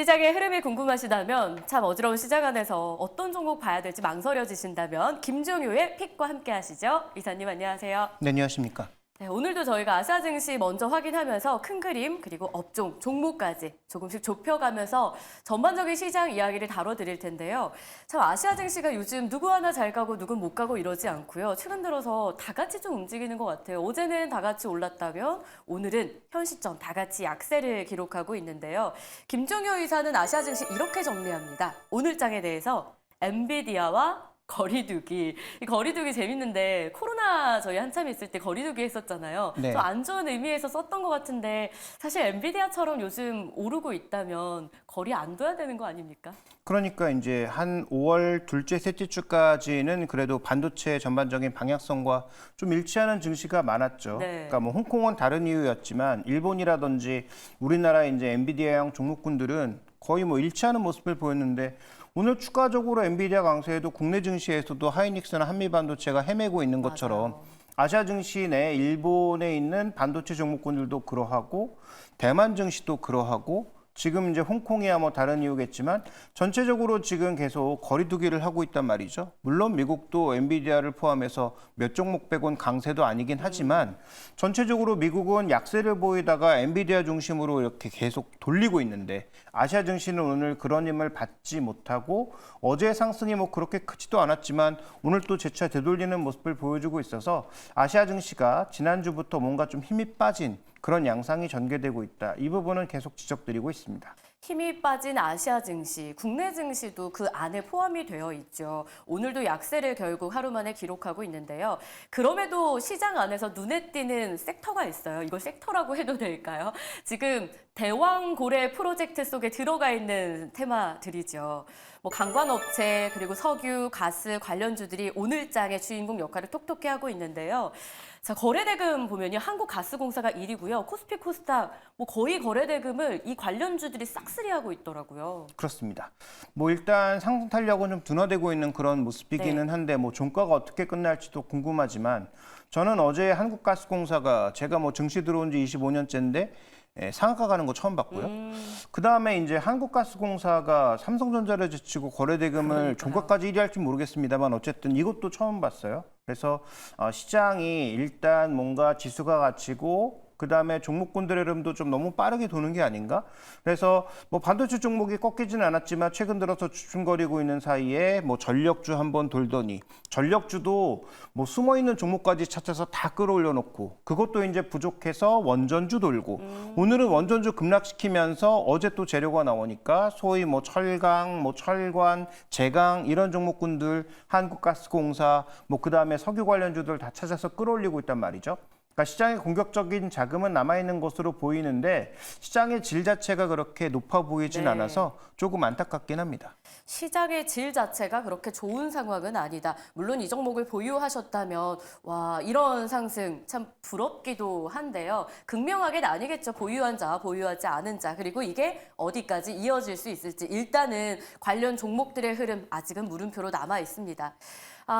시장의 흐름이 궁금하시다면, 참 어지러운 시장 안에서 어떤 종목 봐야 될지 망설여지신다면 김종효의 픽과 함께 하시죠. 이사님 안녕하세요. 네, 안녕하십니까. 네, 오늘도 저희가 아시아 증시 먼저 확인하면서 큰 그림 그리고 업종, 종목까지 조금씩 좁혀가면서 전반적인 시장 이야기를 다뤄드릴 텐데요. 참 아시아 증시가 요즘 누구 하나 잘 가고 누군 못 가고 이러지 않고요. 최근 들어서 다 같이 좀 움직이는 것 같아요. 어제는 다 같이 올랐다면 오늘은 현 시점 다 같이 약세를 기록하고 있는데요. 김종효 이사는 아시아 증시 이렇게 정리합니다. 오늘 장에 대해서 엔비디아와 거리두기. 이 거리두기 재밌는데 코로나 저희 한참 있을 때 거리두기 했었잖아요. 네. 좀 안 좋은 의미에서 썼던 것 같은데 사실 엔비디아처럼 요즘 오르고 있다면 거리 안 둬야 되는 거 아닙니까? 그러니까 이제 한 5월 둘째, 셋째 주까지는 그래도 반도체 전반적인 방향성과 좀 일치하는 증시가 많았죠. 네. 그러니까 뭐 홍콩은 다른 이유였지만 일본이라든지 우리나라 이제 엔비디아형 종목군들은 거의 뭐 일치하는 모습을 보였는데 오늘 추가적으로 엔비디아 강세에도 국내 증시에서도 하이닉스나 한미반도체가 헤매고 있는 것처럼 맞아요. 아시아 증시 내 일본에 있는 반도체 종목군들도 그러하고 대만 증시도 그러하고 지금 이제 홍콩이야 뭐 다른 이유겠지만 전체적으로 지금 계속 거리두기를 하고 있단 말이죠. 물론 미국도 엔비디아를 포함해서 몇 종목 빼곤 강세도 아니긴 하지만 전체적으로 미국은 약세를 보이다가 엔비디아 중심으로 이렇게 계속 돌리고 있는데 아시아 증시는 오늘 그런 힘을 받지 못하고 어제 상승이 뭐 그렇게 크지도 않았지만 오늘 또 재차 되돌리는 모습을 보여주고 있어서 아시아 증시가 지난주부터 뭔가 좀 힘이 빠진 그런 양상이 전개되고 있다. 이 부분은 계속 지적드리고 있습니다. 힘이 빠진 아시아 증시, 국내 증시도 그 안에 포함이 되어 있죠. 오늘도 약세를 결국 하루 만에 기록하고 있는데요. 그럼에도 시장 안에서 눈에 띄는 섹터가 있어요. 이걸 섹터라고 해도 될까요? 지금 대왕고래 프로젝트 속에 들어가 있는 테마들이죠. 뭐 관광업체 그리고 석유, 가스 관련주들이 오늘장의 주인공 역할을 톡톡히 하고 있는데요. 자, 거래대금 보면요. 한국가스공사가 1위고요. 코스피 코스닥 뭐 거의 거래대금을 이 관련주들이 싹쓸이하고 있더라고요. 그렇습니다. 뭐 일단 상승 탄력은 좀 둔화되고 있는 그런 모습이기는 네. 한데 뭐 종가가 어떻게 끝날지도 궁금하지만 저는 어제 한국가스공사가 제가 뭐 증시 들어온 지 25년째인데 상한가 가는 거 처음 봤고요. 그다음에 이제 한국가스공사가 삼성전자를 제치고 거래대금을 그러니까요. 종가까지 1위 할지 모르겠습니다만 어쨌든 이것도 처음 봤어요. 그래서 시장이 일단 뭔가 지수가 갇히고 그다음에 종목군들의 흐름도 좀 너무 빠르게 도는 게 아닌가? 그래서 뭐 반도체 종목이 꺾이지는 않았지만 최근 들어서 주춤거리고 있는 사이에 뭐 전력주 한번 돌더니 전력주도 뭐 숨어 있는 종목까지 찾아서 다 끌어올려 놓고 그것도 이제 부족해서 원전주 돌고 오늘은 원전주 급락시키면서 어제 또 재료가 나오니까 소위 뭐 철강, 뭐 철관, 제강 이런 종목군들 한국가스공사 뭐 그다음에 석유 관련주들 다 찾아서 끌어올리고 있단 말이죠. 그러니까 시장에 공격적인 자금은 남아있는 것으로 보이는데 시장의 질 자체가 그렇게 높아 보이진 네. 않아서 조금 안타깝긴 합니다. 시장의 질 자체가 그렇게 좋은 상황은 아니다. 물론 이 종목을 보유하셨다면 와 이런 상승 참 부럽기도 한데요. 극명하게 나뉘겠죠. 보유한 자, 보유하지 않은 자. 그리고 이게 어디까지 이어질 수 있을지 일단은 관련 종목들의 흐름 아직은 물음표로 남아 있습니다.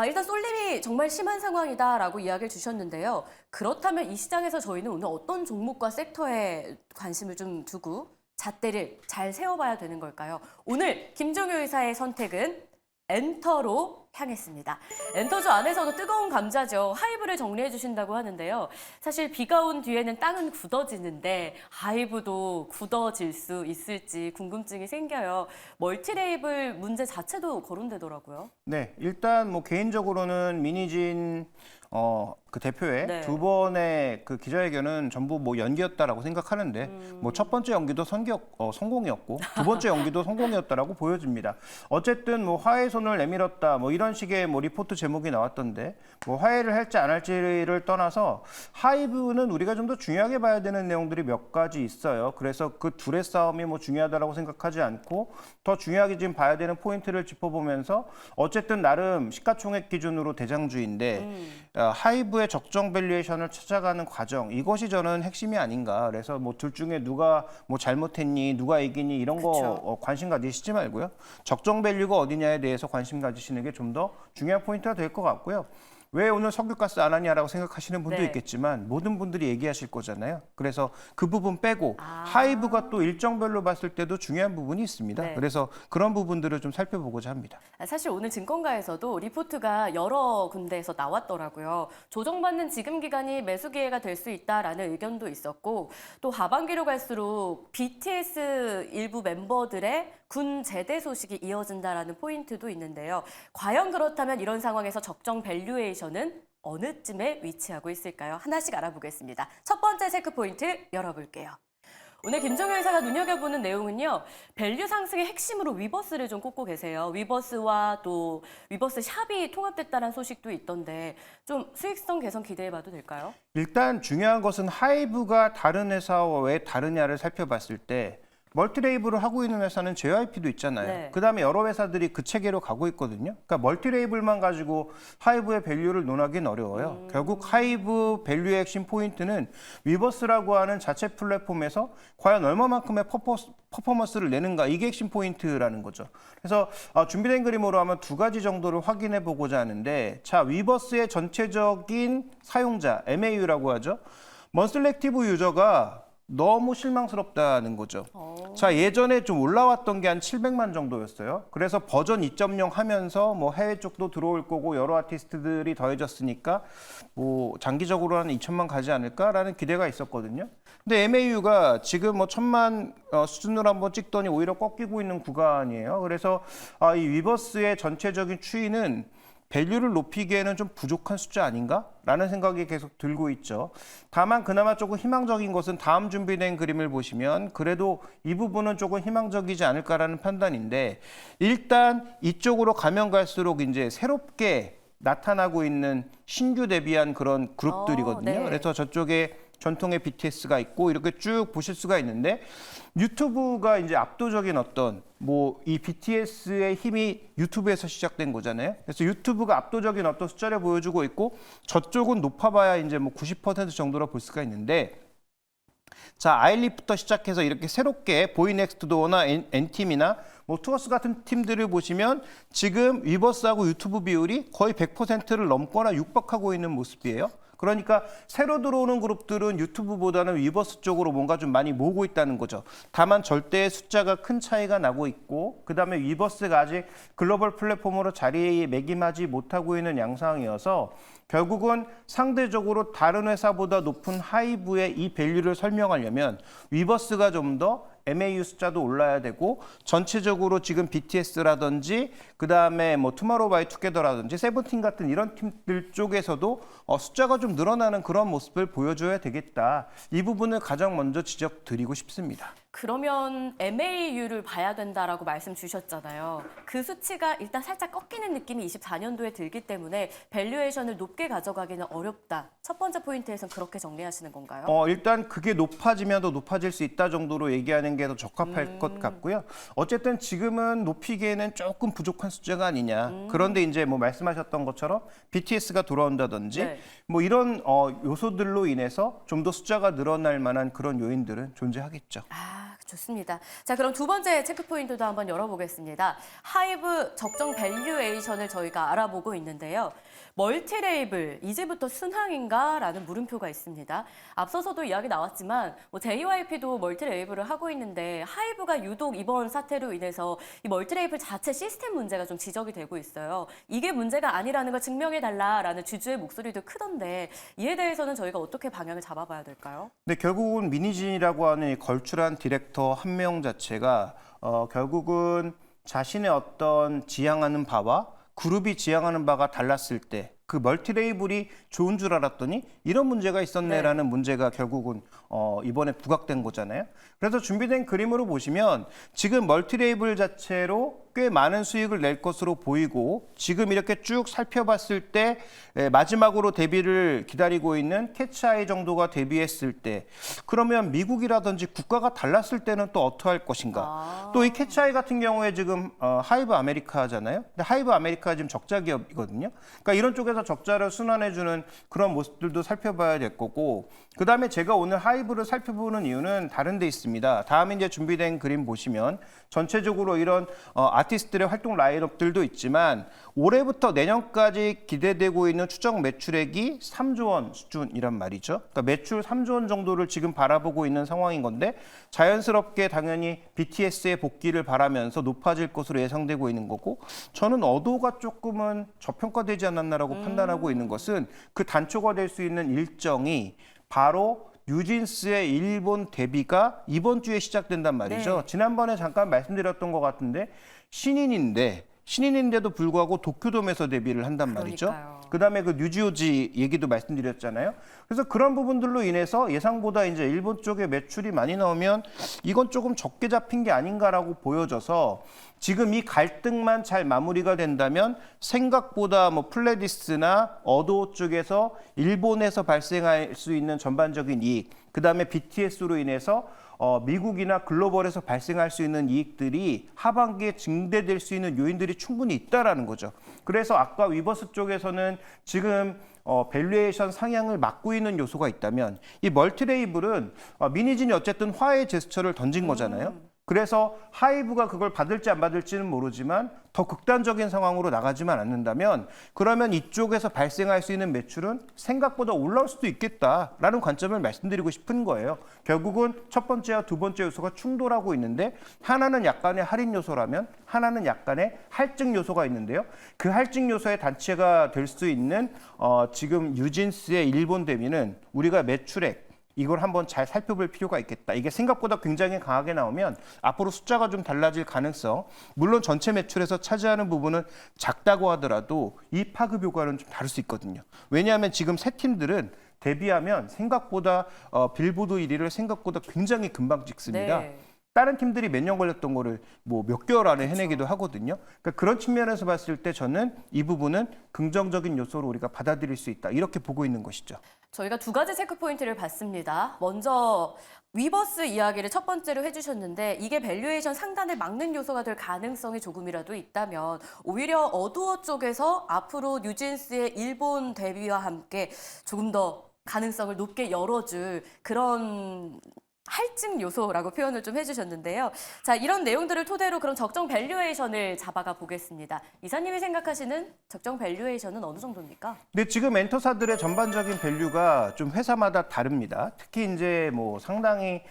일단 쏠림이 정말 심한 상황이다라고 이야기를 주셨는데요. 그렇다면 이 시장에서 저희는 오늘 어떤 종목과 섹터에 관심을 좀 두고 잣대를 잘 세워봐야 되는 걸까요? 오늘 김종효 의사의 선택은 엔터로 향했습니다. 엔터주 안에서도 뜨거운 감자죠. 하이브를 정리해 주신다고 하는데요. 사실 비가 온 뒤에는 땅은 굳어지는데 하이브도 굳어질 수 있을지 궁금증이 생겨요. 멀티레이블 문제 자체도 거론되더라고요. 네, 일단 뭐 개인적으로는 민희진 그 대표의 네. 두 번의 그 기자회견은 전부 뭐 연기였다라고 생각하는데 뭐 첫 번째 연기도 성공이었고 두 번째 연기도 성공이었다라고 보여집니다. 어쨌든 뭐 화해 손을 내밀었다 뭐 이런 식의 뭐 리포트 제목이 나왔던데 뭐 화해를 할지 안 할지를 떠나서 하이브는 우리가 좀 더 중요하게 봐야 되는 내용들이 몇 가지 있어요. 그래서 그 둘의 싸움이 뭐 중요하다라고 생각하지 않고 더 중요하게 지금 봐야 되는 포인트를 짚어보면서 어쨌든 나름 시가총액 기준으로 대장주인데 하이브의 적정 밸류에이션을 찾아가는 과정 이것이 저는 핵심이 아닌가. 그래서 뭐 둘 중에 누가 뭐 잘못했니, 누가 이기니 이런 거 그쵸. 관심 가지시지 말고요. 적정 밸류가 어디냐에 대해서 관심 가지시는 게 좀 더 중요한 포인트가 될 것 같고요. 왜 오늘 석유가스 안 하냐라고 생각하시는 분도 네. 있겠지만 모든 분들이 얘기하실 거잖아요. 그래서 그 부분 빼고 아. 하이브가 또 일정별로 봤을 때도 중요한 부분이 있습니다. 네. 그래서 그런 부분들을 좀 살펴보고자 합니다. 사실 오늘 증권가에서도 리포트가 여러 군데에서 나왔더라고요. 조정받는 지금 기간이 매수 기회가 될 수 있다라는 의견도 있었고 또 하반기로 갈수록 BTS 일부 멤버들의 군 제대 소식이 이어진다라는 포인트도 있는데요. 과연 그렇다면 이런 상황에서 적정 밸류에이션은 어느쯤에 위치하고 있을까요? 하나씩 알아보겠습니다. 첫 번째 체크 포인트 열어볼게요. 오늘 김종현 회사가 눈여겨보는 내용은요. 밸류 상승의 핵심으로 위버스를 좀 꼽고 계세요. 위버스와 또 위버스 샵이 통합됐다는 소식도 있던데 좀 수익성 개선 기대해봐도 될까요? 일단 중요한 것은 하이브가 다른 회사와 왜 다르냐를 살펴봤을 때 멀티레이블을 하고 있는 회사는 JYP도 있잖아요. 네. 그다음에 여러 회사들이 그 체계로 가고 있거든요. 그러니까 멀티레이블만 가지고 하이브의 밸류를 논하기는 어려워요. 결국 하이브 밸류의 핵심 포인트는 위버스라고 하는 자체 플랫폼에서 과연 얼마만큼의 퍼포먼스를 내는가, 이게 핵심 포인트라는 거죠. 그래서 준비된 그림으로 하면 두 가지 정도를 확인해 보고자 하는데, 자, 위버스의 전체적인 사용자, MAU라고 하죠. 먼슬리 액티브 유저가 너무 실망스럽다는 거죠. 자, 예전에 좀 올라왔던 게 한 700만 정도였어요. 그래서 버전 2.0 하면서 뭐 해외 쪽도 들어올 거고 여러 아티스트들이 더해졌으니까 뭐 장기적으로 한 2천만 가지 않을까라는 기대가 있었거든요. 근데 MAU가 지금 뭐 1,000만 수준으로 한번 찍더니 오히려 꺾이고 있는 구간이에요. 그래서 이 위버스의 전체적인 추이는 밸류를 높이기에는 좀 부족한 숫자 아닌가라는 생각이 계속 들고 있죠. 다만 그나마 조금 희망적인 것은 다음 준비된 그림을 보시면 그래도 이 부분은 조금 희망적이지 않을까라는 판단인데, 일단 이쪽으로 가면 갈수록 이제 새롭게 나타나고 있는 신규 데뷔한 그런 그룹들이거든요. 네. 그래서 저쪽에 전통의 BTS가 있고 이렇게 쭉 보실 수가 있는데, 유튜브가 이제 압도적인 어떤 뭐 이 BTS의 힘이 유튜브에서 시작된 거잖아요. 그래서 유튜브가 압도적인 어떤 숫자를 보여주고 있고 저쪽은 높아봐야 이제 뭐 90% 정도로 볼 수가 있는데, 자, 아일리부터 시작해서 이렇게 새롭게 보이넥스트도어나 N팀이나 뭐 투어스 같은 팀들을 보시면 지금 위버스하고 유튜브 비율이 거의 100%를 넘거나 육박하고 있는 모습이에요. 그러니까 새로 들어오는 그룹들은 유튜브보다는 위버스 쪽으로 뭔가 좀 많이 모으고 있다는 거죠. 다만 절대 숫자가 큰 차이가 나고 있고, 그다음에 위버스가 아직 글로벌 플랫폼으로 자리매김하지 못하고 있는 양상이어서 결국은 상대적으로 다른 회사보다 높은 하이브의 이 밸류를 설명하려면 위버스가 좀 더 MAU 숫자도 올라야 되고, 전체적으로 지금 BTS라든지 그다음에 뭐 투모로우바이투게더라든지 세븐틴 같은 이런 팀들 쪽에서도 숫자가 좀 늘어나는 그런 모습을 보여줘야 되겠다. 이 부분을 가장 먼저 지적드리고 싶습니다. 그러면 MAU를 봐야 된다라고 말씀 주셨잖아요. 그 수치가 일단 살짝 꺾이는 느낌이 24년도에 들기 때문에 밸류에이션을 높게 가져가기는 어렵다. 첫 번째 포인트에서는 그렇게 정리하시는 건가요? 일단 그게 높아지면 더 높아질 수 있다 정도로 얘기하는 게 더 적합할 것 같고요. 어쨌든 지금은 높이기에는 조금 부족한 숫자가 아니냐. 그런데 이제 뭐 말씀하셨던 것처럼 BTS가 돌아온다든지 네. 뭐 이런 요소들로 인해서 좀 더 숫자가 늘어날 만한 그런 요인들은 존재하겠죠. 좋습니다. 자, 그럼 두 번째 체크 포인트도 한번 열어보겠습니다. 하이브 적정 밸류에이션을 저희가 알아보고 있는데요. 멀티레이블, 이제부터 순항인가? 라는 물음표가 있습니다. 앞서서도 이야기 나왔지만 뭐 JYP도 멀티레이블을 하고 있는데 하이브가 유독 이번 사태로 인해서 이 멀티레이블 자체 시스템 문제가 좀 지적이 되고 있어요. 이게 문제가 아니라는 걸 증명해달라라는 주주의 목소리도 크던데 이에 대해서는 저희가 어떻게 방향을 잡아봐야 될까요? 근데 결국은 미니진이라고 하는 이 걸출한 디렉터 한 명 자체가 결국은 자신의 어떤 지향하는 바와 그룹이 지향하는 바가 달랐을 때 그 멀티레이블이 좋은 줄 알았더니 이런 문제가 있었네라는 문제가 결국은 이번에 부각된 거잖아요. 그래서 준비된 그림으로 보시면 지금 멀티레이블 자체로 꽤 많은 수익을 낼 것으로 보이고, 지금 이렇게 쭉 살펴봤을 때 마지막으로 데뷔를 기다리고 있는 캐치아이 정도가 데뷔했을 때, 그러면 미국이라든지 국가가 달랐을 때는 또 어떻게 할 것인가. 또 이 캐치아이 같은 경우에 지금 하이브 아메리카잖아요. 근데 하이브 아메리카 지금 적자 기업이거든요. 그러니까 이런 쪽에서 적자를 순환해주는 그런 모습들도 살펴봐야 될 거고, 그다음에 제가 오늘 하이브를 살펴보는 이유는 다른 데 있습니다. 다음에 이제 준비된 그림 보시면 전체적으로 이런 아티스트들의 활동 라인업들도 있지만 올해부터 내년까지 기대되고 있는 추정 매출액이 3조 원 수준이란 말이죠. 그러니까 매출 3조 원 정도를 지금 바라보고 있는 상황인 건데 자연스럽게 당연히 BTS의 복귀를 바라면서 높아질 것으로 예상되고 있는 거고 저는 어도가 조금은 저평가되지 않았나라고 판단하고 있는 것은 그 단초가 될 수 있는 일정이 바로 뉴진스의 일본 데뷔가 이번 주에 시작된단 말이죠. 네. 지난번에 잠깐 말씀드렸던 것 같은데 신인인데도 불구하고 도쿄돔에서 데뷔를 한단 말이죠. 그러니까요. 그다음에 그 뉴지오지 얘기도 말씀드렸잖아요. 그래서 그런 부분들로 인해서 예상보다 이제 일본 쪽에 매출이 많이 나오면 이건 조금 적게 잡힌 게 아닌가라고 보여져서 지금 이 갈등만 잘 마무리가 된다면 생각보다 뭐 플레디스나 어도 쪽에서 일본에서 발생할 수 있는 전반적인 이익, 그다음에 BTS로 인해서 미국이나 글로벌에서 발생할 수 있는 이익들이 하반기에 증대될 수 있는 요인들이 충분히 있다라는 거죠. 그래서 아까 위버스 쪽에서는 지금 밸류에이션 상향을 막고 있는 요소가 있다면 이 멀티레이블은 미니진이 어쨌든 화해 제스처를 던진 거잖아요. 그래서 하이브가 그걸 받을지 안 받을지는 모르지만 더 극단적인 상황으로 나가지만 않는다면 그러면 이쪽에서 발생할 수 있는 매출은 생각보다 올라올 수도 있겠다라는 관점을 말씀드리고 싶은 거예요. 결국은 첫 번째와 두 번째 요소가 충돌하고 있는데 하나는 약간의 할인 요소라면 하나는 약간의 할증 요소가 있는데요. 그 할증 요소의 단체가 될 수 있는 지금 뉴진스의 일본 데뷔는 우리가 매출액 이걸 한번 잘 살펴볼 필요가 있겠다. 이게 생각보다 굉장히 강하게 나오면 앞으로 숫자가 좀 달라질 가능성. 물론 전체 매출에서 차지하는 부분은 작다고 하더라도 이 파급 효과는 좀 다를 수 있거든요. 왜냐하면 지금 세 팀들은 데뷔하면 생각보다 빌보드 1위를 생각보다 굉장히 금방 찍습니다. 네. 다른 팀들이 몇 년 걸렸던 거를 뭐 몇 개월 안에 해내기도 하거든요. 그러니까 그런 측면에서 봤을 때 저는 이 부분은 긍정적인 요소로 우리가 받아들일 수 있다. 이렇게 보고 있는 것이죠. 저희가 두 가지 체크 포인트를 봤습니다. 먼저 위버스 이야기를 첫 번째로 해주셨는데 이게 밸류에이션 상단을 막는 요소가 될 가능성이 조금이라도 있다면 오히려 어두워 쪽에서 앞으로 뉴진스의 일본 데뷔와 함께 조금 더 가능성을 높게 열어줄 그런 할증 요소라고 표현을 좀 해주셨는데요. 자, 이런 내용들을 토대로 그럼 적정 밸류에이션을 잡아가 보겠습니다. 이사님이 생각하시는 적정 밸류에이션은 어느 정도입니까? 근데 지금 엔터사들의 전반적인 밸류가 좀 회사마다 다릅니다. 특히 이제 뭐 상당히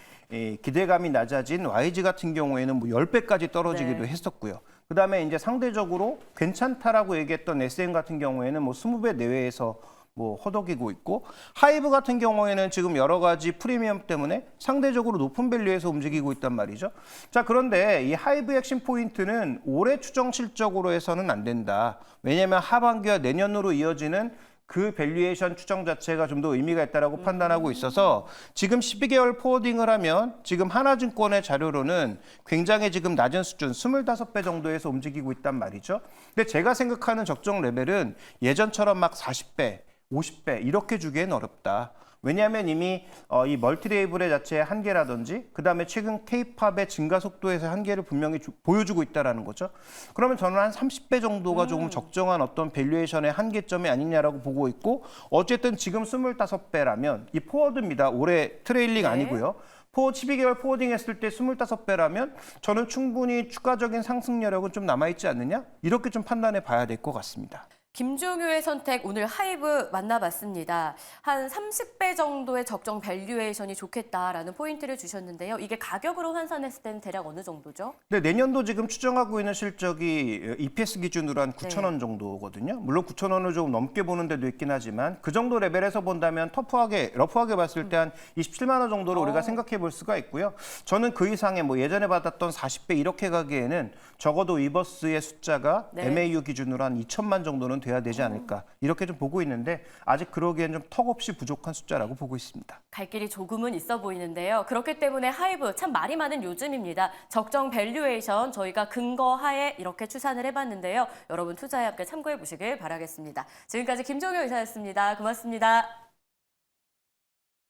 기대감이 낮아진 YG 같은 경우에는 뭐 10배까지 떨어지기도 네. 했었고요. 그다음에 이제 상대적으로 괜찮다라고 얘기했던 SM 같은 경우에는 뭐 20배 내외에서 뭐 허덕이고 있고 하이브 같은 경우에는 지금 여러 가지 프리미엄 때문에 상대적으로 높은 밸류에서 움직이고 있단 말이죠. 자, 그런데 이 하이브의 핵심 포인트는 올해 추정 실적으로 해서는 안 된다. 왜냐하면 하반기와 내년으로 이어지는 그 밸류에이션 추정 자체가 좀 더 의미가 있다라고 판단하고 있어서 지금 12개월 포워딩을 하면 지금 하나증권의 자료로는 굉장히 지금 낮은 수준 25배 정도에서 움직이고 있단 말이죠. 근데 제가 생각하는 적정 레벨은 예전처럼 막 40배 50배 이렇게 주기엔 어렵다. 왜냐하면 이미 이 멀티레이블의 자체의 한계라든지 그다음에 최근 K-팝의 증가 속도에서 한계를 분명히 보여주고 있다는 거죠. 그러면 저는 한 30배 정도가 조금 적정한 어떤 밸류에이션의 한계점이 아니냐라고 보고 있고 어쨌든 지금 25배라면 이 포워드입니다. 올해 트레일링 네. 아니고요. 12개월 포워딩 했을 때 25배라면 저는 충분히 추가적인 상승 여력은 좀 남아있지 않느냐? 이렇게 좀 판단해 봐야 될 것 같습니다. 김종효의 선택 오늘 하이브 만나봤습니다. 한 30배 정도의 적정 밸류에이션이 좋겠다라는 포인트를 주셨는데요. 이게 가격으로 환산했을 때는 대략 어느 정도죠? 네, 내년도 지금 추정하고 있는 실적이 EPS 기준으로 한 9,000원 정도거든요. 물론 9,000원을 조금 넘게 보는 데도 있긴 하지만 그 정도 레벨에서 본다면 러프하게 봤을 때 한 27만 원 정도로 우리가 생각해 볼 수가 있고요. 저는 그 이상의 뭐 예전에 받았던 40배 이렇게 가기에는 적어도 위버스의 숫자가 네. MAU 기준으로 한 2천만 정도는 돼야 되지 않을까 이렇게 좀 보고 있는데 아직 그러기엔 좀 턱없이 부족한 숫자라고 보고 있습니다. 갈 길이 조금은 있어 보이는데요. 그렇기 때문에 하이브 참 말이 많은 요즘입니다. 적정 밸류에이션 저희가 근거하에 이렇게 추산을 해봤는데요. 여러분 투자에 함께 참고해 보시길 바라겠습니다. 지금까지 김종효 의사였습니다. 고맙습니다.